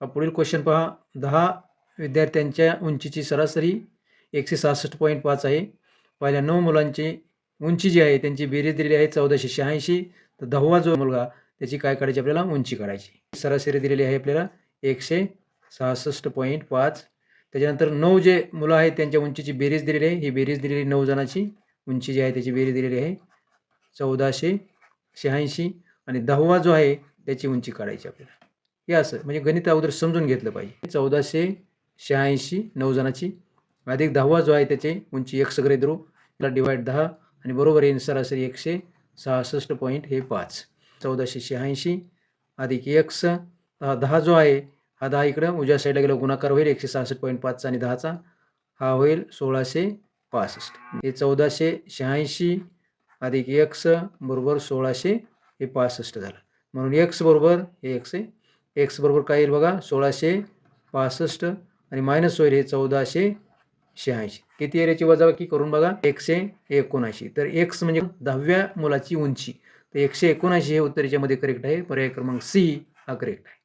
पुढील क्वेश्चन पहा. 10 विद्यार्थ्यांच्या उंचीची सरासरी 166.5 आहे. पहिल्या 9 मुलांची उंची जी आहे त्यांची बेरीज दिलेली आहे 1486. तर 10वा जो मुलगा त्याची काय काढायची, आपल्याला उंची काढायची. सरासरी दिलेली आहे आपल्याला 166.5. त्याच्यानंतर 9 जे मुलं आहेत त्यांच्या उंचीची बेरीज दिलेली आहे. ही बेरीज दिलेली 9 जणांची उंची जी आहे त्याची बेरीज दिलेली आहे 1486 आणि 10वा जो आहे त्याची उंची काढायची आपल्याला. हे असं म्हणजे गणित अगोदर समजून घेतलं पाहिजे. 1486 9 जणांची अधिक 10वा जो आहे त्याची उंची x गृहीत धरू, त्याला डिवाइड 10 आणि बरोबर येईल सरासरी 166.5. 1486 अधिक x 10 जो आहे हा 10 इकडं उजव्या साईडला गेला गुणाकार होईल 166.5 आणि 10चा हा होईल 1665. हे 1486 अधिक x बरोबर 1665 झालं. म्हणून x बरोबर हे x आहे. x बरोबर काय येईल बघा 1665 आणि मायनस होईल हे 1486. किती येईल याची वजाबाकी करून बघा 179. तर x म्हणजे 10व्या मुलाची उंची. तर 179 हे उत्तर याच्यामध्ये करेक्ट आहे. पर्याय क्रमांक C हा करेक्ट आहे.